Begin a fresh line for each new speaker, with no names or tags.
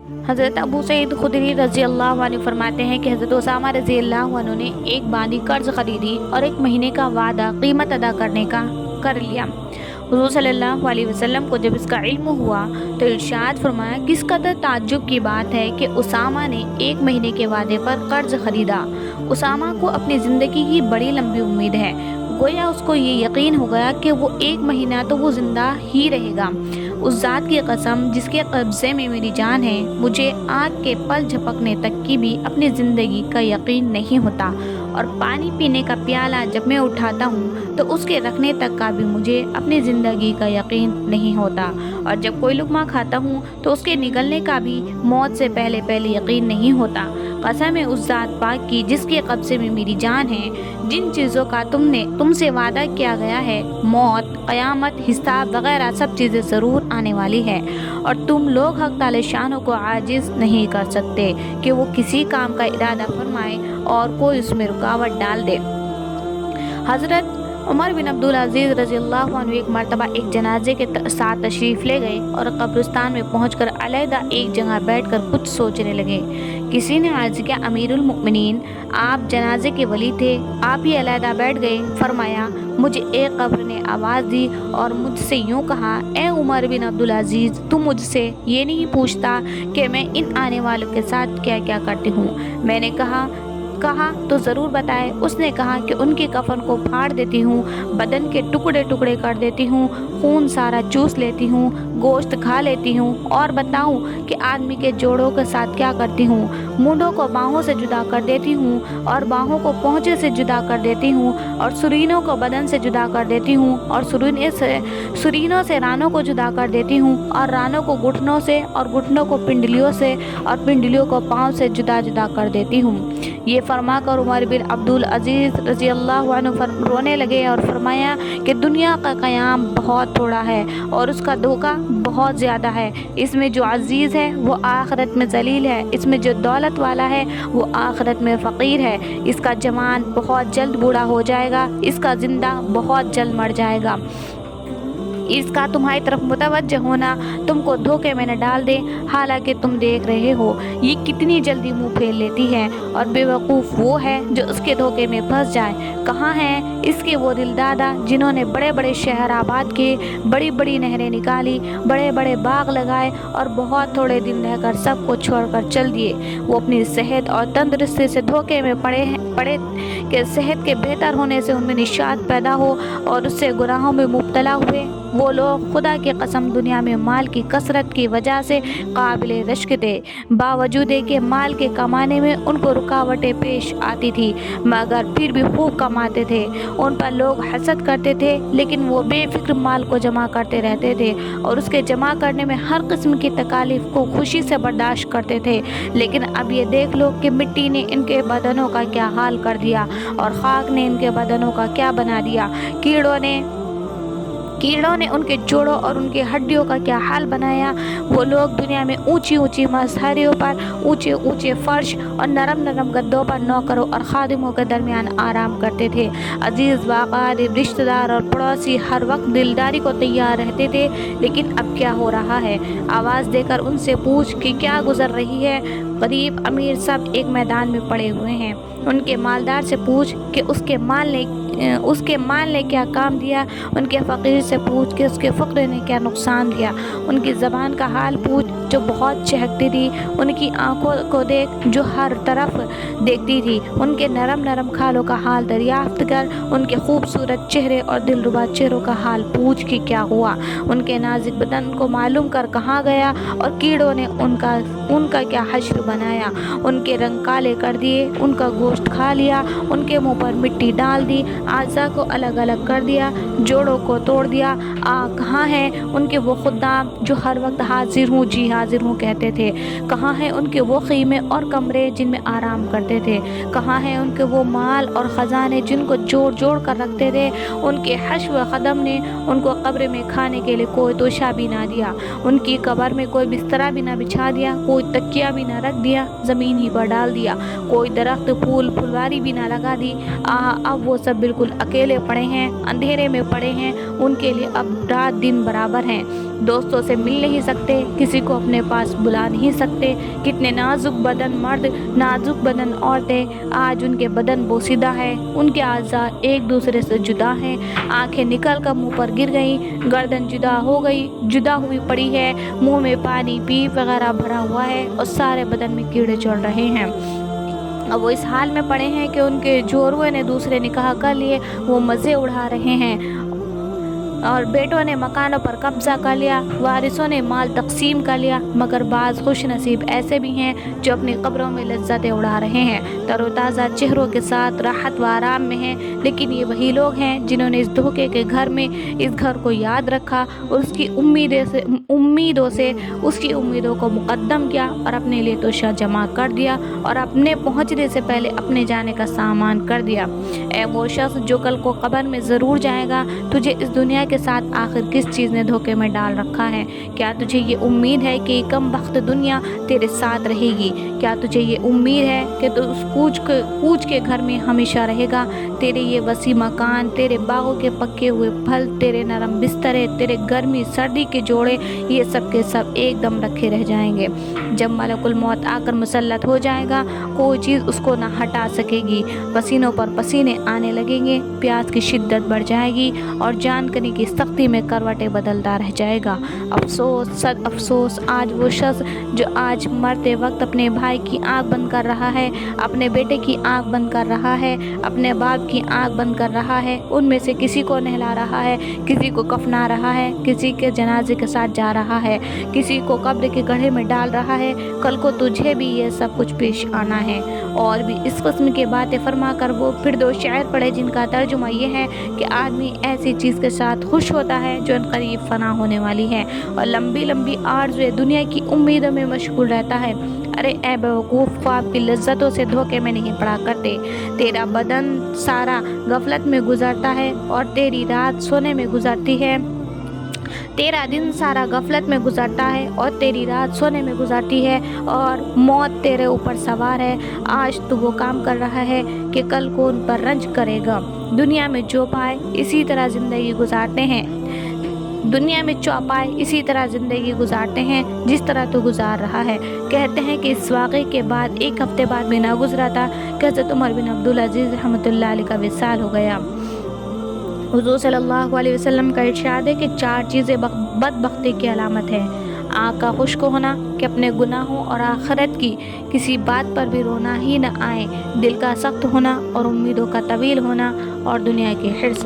हज़रत अबू सईद खुदरी रज़ी अल्लाह अन्हु फरमाते हैं कि हज़रत उसामा रज़ी अल्लाह अन्हु ने एक बांदी कर्ज खरीदी और 1 महीने का वादा कीमत अदा करने का कर लिया। हुज़ूर सल्लल्लाहु अलैहि वसल्लम को जब इसका इल्म हुआ तो इरशाद फरमाया, किस कदर ताज्जुब की बात है कि उसामा ने 1 महीने के वादे पर कर्ज खरीदा। उसामा को अपनी ज़िंदगी की बड़ी लंबी उम्मीद है। गोया उसको ये यकीन हो गया कि वो 1 महीना तो वो ज़िंदा ही रहेगा। उस ज़ात की कसम जिसके कब्ज़े में मेरी जान है, मुझे आग के पल झपकने तक की भी अपनी ज़िंदगी का यकीन नहीं होता, और पानी पीने का प्याला जब मैं उठाता हूँ तो उसके रखने तक का भी मुझे अपनी ज़िंदगी का यकीन नहीं होता, और जब कोई लुक़मा खाता हूँ तो उसके निगलने का भी मौत से पहले पहले यकीन नहीं होता। कसम है उस ज़ात पाक की जिसके कब्ज़े में मेरी जान है, जिन चीज़ों का तुमसे वादा किया गया है, मौत, क़यामत, हिसाब वगैरह सब चीज़ें ज़रूर आने वाली है, और तुम लोग हक़ ताला शानो को आजिज़ नहीं कर सकते कि वो किसी काम का इरादा फरमाए और कोई उसमें रुकावट डाल दे। हज़रत उमर बिन अब्दुल अज़ीज़ रज़ी अल्लाह अन्हु एक मरतबा एक जनाजे के साथ तशरीफ़ ले गए और कब्रिस्तान में पहुंचकर अलहदा एक जगह बैठकर कुछ सोचने लगे। किसी ने अर्ज़ किया, अमीरुल मुमिनीन, आप जनाजे के वली थे, आप ही अलहदा बैठ गए। फरमाया, मुझे एक कब्र ने आवाज़ दी और मुझसे यूँ कहा, ए उमर बिन अब्दुल अज़ीज़, तुम मुझसे ये नहीं पूछता कि मैं इन आने वालों के साथ क्या क्या करती हूँ। मैंने कहा तो ज़रूर बताए। उसने कहा कि उनके कफन को फाड़ देती हूँ, बदन के टुकड़े टुकड़े कर देती हूँ, खून सारा चूस लेती हूँ, गोश्त खा लेती हूँ, और बताऊँ कि आदमी के जोड़ों के साथ क्या करती हूँ। मूंढों को बाहों से जुदा कर देती हूँ और बाहों को पहुँचे से जुदा कर देती हूँ, और सुरीनों को बदन से जुदा कर देती हूँ, और सुरीनों से रानों को जुदा कर देती हूँ, और रानों को घुटनों से, और घुटनों को पिंडलियों से, और पिंडलियों को पाँव से जुदा जुदा कर देती हूँ। ये फरमा कर उमर बिन अब्दुल अज़ीज़ रज़ी अल्लाह अन्हु रोने लगे और फरमाया कि दुनिया का क़याम बहुत थोड़ा है और उसका धोखा बहुत ज़्यादा है। इसमें जो अज़ीज़ है वो आखिरत में ज़लील है, इसमें जो दौलत वाला है वो आखिरत में फ़कीर है। इसका जवान बहुत जल्द बूढ़ा हो जाएगा, इसका ज़िंदा बहुत जल्द मर जाएगा। इसका तुम्हारी तरफ मुतवज्जह होना तुमको धोखे में न डाल दे, हालांकि तुम देख रहे हो ये कितनी जल्दी मुंह फेर लेती है, और बेवकूफ़ वो है जो उसके धोखे में फंस जाए। कहाँ हैं इसके वो दिलदादा जिन्होंने बड़े बड़े शहर आबाद किए, बड़ी बड़ी नहरें निकाली, बड़े बड़े बाग लगाए, और बहुत थोड़े दिन रहकर सबको छोड़कर चल दिए। वो अपनी सेहत और तंदुरुस्ती से धोखे में पड़े कि सेहत के बेहतर होने से उनमें निशात पैदा हो और उससे गुनाहों में मुब्तला हुए। वो लोग खुदा की कसम दुनिया में माल की कसरत की वजह से काबिल रश्क थे, बावजूद के माल के कमाने में उनको रुकावटें पेश आती थी, मगर फिर भी खूब कमाते थे। उन पर लोग हसद करते थे, लेकिन वो बेफिक्र माल को जमा करते रहते थे और उसके जमा करने में हर किस्म की तकालीफ को खुशी से बर्दाश्त करते थे। लेकिन अब ये देख लो कि मिट्टी ने इनके बदनों का क्या हाल कर दिया और खाक ने इनके बदनों का क्या बना दिया। कीड़ों ने उनके जोड़ों और उनकी हड्डियों का क्या हाल बनाया। वो लोग दुनिया में ऊंची ऊंची मसहरियों पर, ऊंचे ऊंचे फर्श और नरम नरम गद्दों पर नौकरों और खादिमों के दरमियान आराम करते थे। अजीज़ वाक़ारिब, रिश्तेदार और पड़ोसी हर वक्त दिलदारी को तैयार रहते थे। लेकिन अब क्या हो रहा है? आवाज़ देकर उनसे पूछ कि क्या गुजर रही है। गरीब अमीर सब एक मैदान में पड़े हुए हैं। उनके मालदार से पूछ कि उसके माल ने क्या काम दिया। उनके फ़कीर से पूछ कि उसके फ़क्र ने क्या नुकसान दिया। उनकी ज़बान का हाल पूछ जो बहुत चहकती थी, उनकी आंखों को देख जो हर तरफ देखती थी। उनके नरम नरम खालों का हाल दरियाफ्त कर, उनके खूबसूरत चेहरे और दिलरुबा चेहरों का हाल पूछ कि क्या हुआ। उनके नाजुक बदन को मालूम कर कहाँ गया और कीड़ों ने उनका क्या हश्र बनाया। उनके रंग काले कर दिए, उनका गोश्त खा लिया, उनके मुंह पर मिट्टी डाल दी, आज़ा को अलग अलग कर दिया, जोड़ों को तोड़ दिया। कहाँ हैं उनके वो खुदाम जो हर वक्त हाजिर हूँ जी हाजिर हूँ कहते थे। कहाँ हैं उनके वो खीमे और कमरे जिनमें आराम करते थे। कहाँ हैं उनके वो माल और ख़जाने जिनको जोड़ जोड़ कर रखते थे। उनके हश्व ख़दम ने उनको कब्र में खाने के लिए कोई तोशा भी ना दिया, उनकी कब्र में कोई बिस्तरा भी ना बिछा दिया, कोई तकिया भी ना रख दिया, ज़मीन ही पर डाल दिया, कोई दरख्त फूल फुलवारी भी ना लगा दी। अब वो सब बिल्कुल अकेले पड़े हैं, अंधेरे में पड़े हैं। उनके लिए अब रात दिन बराबर हैं। दोस्तों से मिल नहीं सकते, किसी को अपने पास बुला नहीं सकते। कितने नाजुक बदन मर्द, नाजुक बदन औरतें, आज उनके बदन बोसीदा है, उनके आज़ा एक दूसरे से जुदा हैं। आंखें निकल कर मुंह पर गिर गई, गर्दन जुदा हो गई, जुदा हुई पड़ी है, मुंह में पानी पी वगैरह भरा हुआ है और सारे बदन में कीड़े चढ़ रहे हैं। अब वो इस हाल में पड़े हैं कि उनके जोरुए ने दूसरे निकाह कर लिए, वो मज़े उड़ा रहे हैं और बेटों ने मकानों पर कब्जा कर लिया, वारिसों ने माल तकसीम कर लिया। मगर बाज़ खुश नसीब ऐसे भी हैं जो अपनी कब्रों में लज्जतें उड़ा रहे हैं, तरोताज़ा चेहरों के साथ राहत व आराम में हैं। लेकिन ये वही लोग हैं जिन्होंने इस धोखे के घर में इस घर को याद रखा और उसकी उसकी उम्मीदों को मुकद्दम किया और अपने लिए तोशा जमा कर दिया और अपने पहुँचने से पहले अपने जाने का सामान कर दिया। ए वो शख्स जो कल को कब्र में ज़रूर जाएगा, तुझे इस दुनिया के साथ आखिर किस चीज़ ने धोखे में डाल रखा है? क्या तुझे ये उम्मीद है कि कम वक्त दुनिया तेरे साथ रहेगी? क्या तुझे ये उम्मीद है कि तू उस कूच के घर में हमेशा रहेगा? तेरे ये वसी मकान, तेरे बागों के पके हुए फल, तेरे नरम बिस्तरे, तेरे गर्मी सर्दी के जोड़े, ये सब के सब एकदम रखे रह जाएंगे। जब मलकुल मौत आकर मुसल्लत हो जाएगा, कोई चीज़ उसको ना हटा सकेगी। पसीनों पर पसीने आने लगेंगे, प्यास की शिद्दत बढ़ जाएगी और जान करने की सख्ती में करवटें बदलता रह जाएगा। अफसोस, सद अफसोस, आज वो शख्स जो आज मरते वक्त अपने भाई की आंख बंद कर रहा है, अपने बेटे की आंख बंद कर रहा है, अपने बाप की आंख बंद कर रहा है, उनमें से किसी को नहला रहा है, किसी को कफना रहा है, किसी के जनाजे के साथ जा रहा है, किसी को कब्र के गड्ढे में डाल रहा है। कल को तुझे भी ये सब कुछ पेश आना है। और भी इस किस्म की बातें फरमा कर वो फिर दो शायर पढ़े जिनका तर्जुमा ये है कि आदमी ऐसी चीज़ के साथ खुश होता है जो करीब फना होने वाली है और लंबी लंबी आरज़ुए दुनिया की उम्मीदों में मशगूल रहता है। अरे ए बेवकूफ़, ख्वाब की लज्जतों से धोखे में नहीं पड़ा करते। तेरा बदन सारा गफलत में गुजरता है और तेरी रात सोने में गुजरती है। तेरा दिन सारा गफलत में गुजरता है और तेरी रात सोने में गुजरती है और मौत तेरे ऊपर सवार है। आज तू वो काम कर रहा है कि कल को उन पर रंज करेगा। दुनिया में जो पाए इसी तरह ज़िंदगी गुजारते हैं, दुनिया में चौपाए इसी तरह ज़िंदगी गुजारते हैं जिस तरह तो गुजार रहा है। कहते हैं कि इस वाक़े के बाद एक हफ्ते बाद भी ना गुजरा था कि हज़रत उमर बिन अब्दुल अज़ीज़ रहमतुल्लाह अलैह का विसाल हो गया। हुज़ूर सल्लल्लाहु अलैहि वसल्लम का इरशाद है कि 4 चीज़ें बदबख्ती की अलामत है। आँख का खुश्क होना कि अपने गुनाहों और आखिरत की किसी बात पर भी रोना ही न आए, दिल का सख्त होना और उम्मीदों का तवील होना और दुनिया की हिर्स।